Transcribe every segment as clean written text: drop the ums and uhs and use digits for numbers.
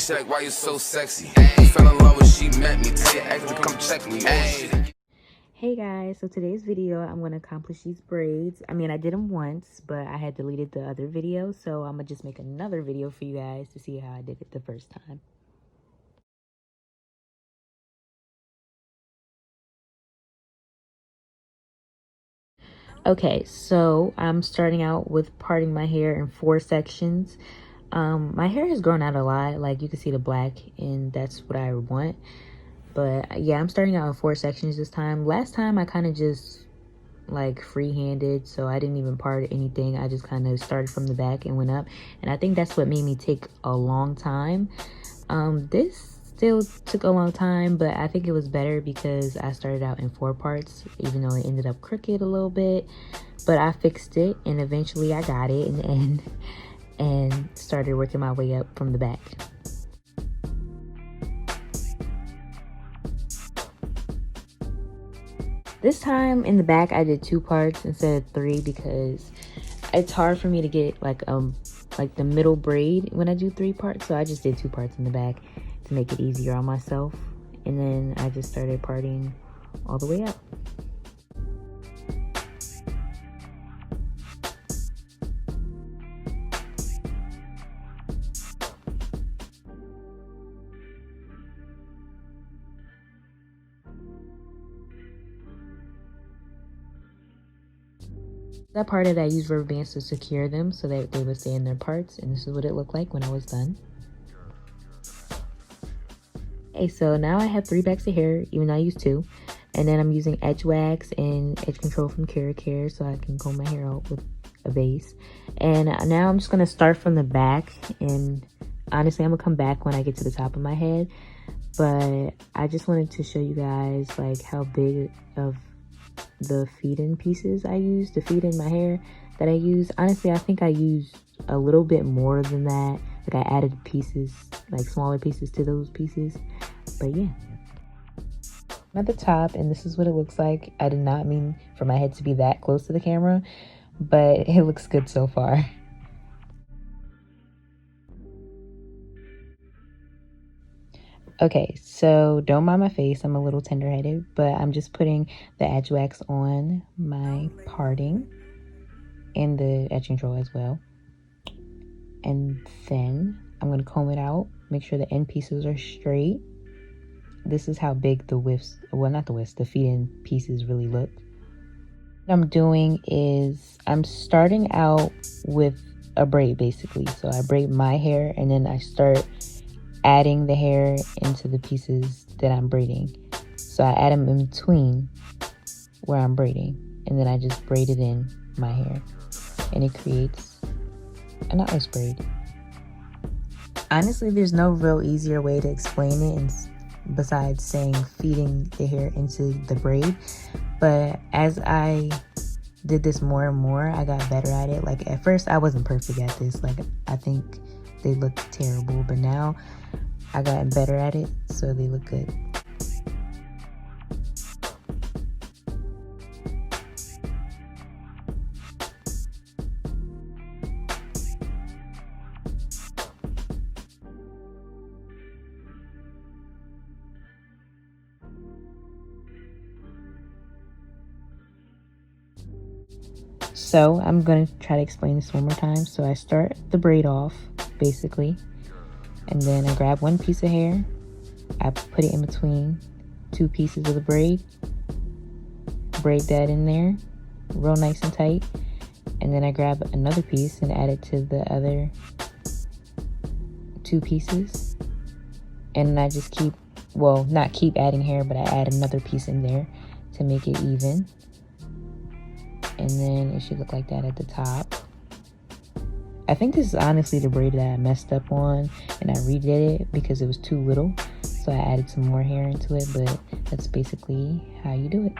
check, why you so sexy? Fell in love when she met me. Tell your ex to come check me. Hey guys, so today's video I'm going to accomplish these braids. I mean, I did them once, but I had deleted the other video, so I'm going to just make another video for you guys to see how I did it the first time. Okay, so I'm starting out with parting my hair in 4 sections. My hair has grown out a lot, like you can see the black, and that's what I want. But yeah, I'm starting out in 4 sections this time. Last time I kind of just like free-handed, so I didn't even part anything. I just kind of started from the back and went up, and I think that's what made me take a long time. This still took a long time, but I think it was better because I started out in 4 parts, even though it ended up crooked a little bit, but I fixed it and eventually I got it in the end and started working my way up from the back. This time in the back I did 2 parts instead of 3 because it's hard for me to get like the middle braid when I do 3 parts, so I just did 2 parts in the back to make it easier on myself, and then I just started parting all the way up. That part of it, I used rubber bands to secure them so that they would stay in their parts, and this is what it looked like when I was done. Okay, so now I have 3 backs of hair, even though I used 2. And then I'm using edge wax and edge control from Kerakare so I can comb my hair out with a base. And now I'm just going to start from the back, and honestly I'm going to come back when I get to the top of my head. But I just wanted to show you guys like how big of the feed-in pieces I use, the feed in my hair that I use. Honestly, I think I used a little bit more than that. Like I added pieces, like smaller pieces to those pieces. But yeah, I'm at the top and this is what it looks like. I did not mean for my head to be that close to the camera, but it looks good so far. Okay, so don't mind my face, I'm a little tender-headed, but I'm just putting the edge wax on my parting and the edge control as well. And then I'm going to comb it out, make sure the end pieces are straight. This is how big the whiffs, well not the whiffs, the feed-in pieces really look. What I'm doing is I'm starting out with a braid basically. So I braid my hair and then I start adding the hair into the pieces that I'm braiding. So I add them in between where I'm braiding, and then I just braid it in my hair, and it creates a knotless braid. Honestly, there's no real easier way to explain it besides saying feeding the hair into the braid. But as I did this more and more, I got better at it. Like at first I wasn't perfect at this. Like I think they looked terrible, but now I got better at it, so they look good. So I'm going to try to explain this one more time. So I start the braid off basically, and then I grab one piece of hair, I put it in between 2 pieces of the braid that in there real nice and tight, and then I grab another piece and add it to the other 2 pieces, and I just keep, well, not keep adding hair, but I add another piece in there to make it even. And then it should look like that at the top. I think this is honestly the braid that I messed up on, and I redid it because it was too little, so I added some more hair into it, but that's basically how you do it.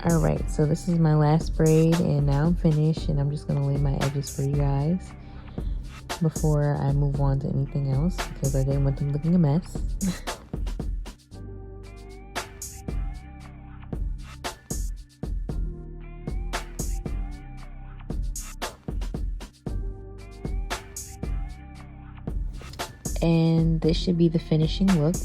Alright, so this is my last braid, and now I'm finished, and I'm just going to lay my edges for you guys before I move on to anything else, because I didn't want them looking a mess. And this should be the finishing look.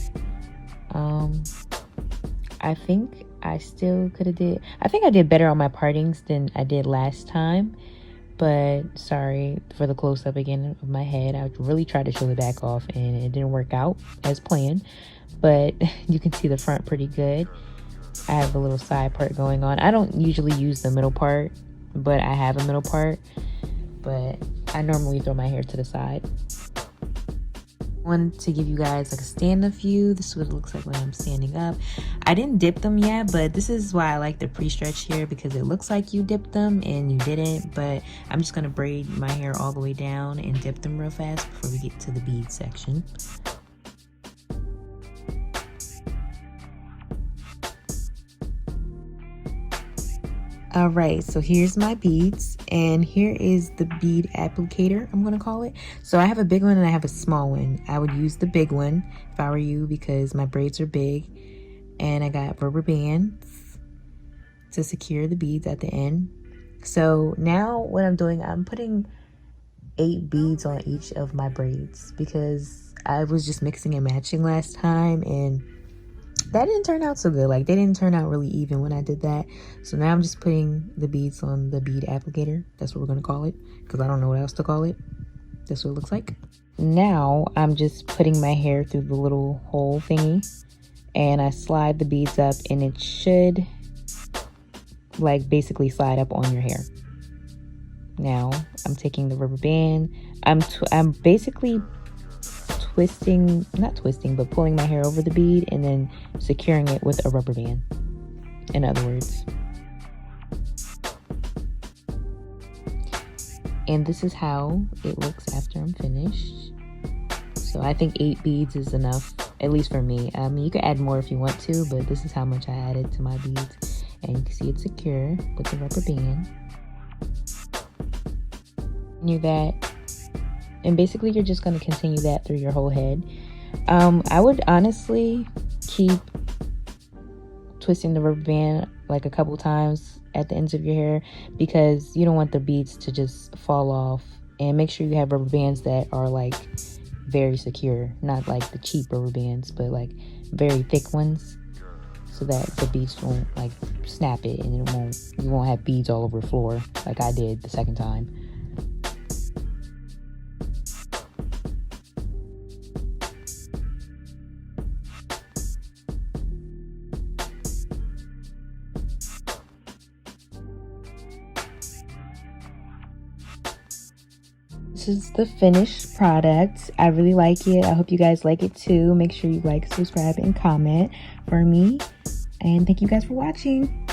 I think I still could have I think I did better on my partings than I did last time, but sorry for the close-up again of my head. I really tried to show the back off and it didn't work out as planned, but you can see the front pretty good. I have a little side part going on. I don't usually use the middle part, but I have a middle part, but I normally throw my hair to the side. Wanted to give you guys like a stand-up view. This is what it looks like when I'm standing up. I didn't dip them yet, but this is why I like the pre-stretch here, because it looks like you dipped them and you didn't. But I'm just gonna braid my hair all the way down and dip them real fast before we get to the bead section. All right, so here's my beads, and here is the bead applicator, I'm gonna call it. So I have a big one and I have a small one. I would use the big one if I were you, because my braids are big, and I got rubber bands to secure the beads at the end. So now what I'm doing, I'm putting 8 beads on each of my braids, because I was just mixing and matching last time, and that didn't turn out so good. Like, they didn't turn out really even when I did that. So now I'm just putting the beads on the bead applicator. That's what we're going to call it, because I don't know what else to call it. That's what it looks like. Now I'm just putting my hair through the little hole thingy, and I slide the beads up, and it should like basically slide up on your hair. Now I'm taking the rubber band. I'm basically not twisting, but pulling my hair over the bead and then securing it with a rubber band, in other words. And this is how it looks after I'm finished. So I think 8 beads is enough, at least for me. I mean, you could add more if you want to, but this is how much I added to my beads. And you can see it's secure with the rubber band. Continue that. And basically, you're just going to continue that through your whole head. I would honestly keep twisting the rubber band like a couple times at the ends of your hair, because you don't want the beads to just fall off. And make sure you have rubber bands that are like very secure, not like the cheap rubber bands, but like very thick ones, so that the beads won't like snap it, and you won't have beads all over the floor like I did the second time. This is the finished product. I really like it. I hope you guys like it too. Make sure you like, subscribe, and comment for me. And thank you guys for watching.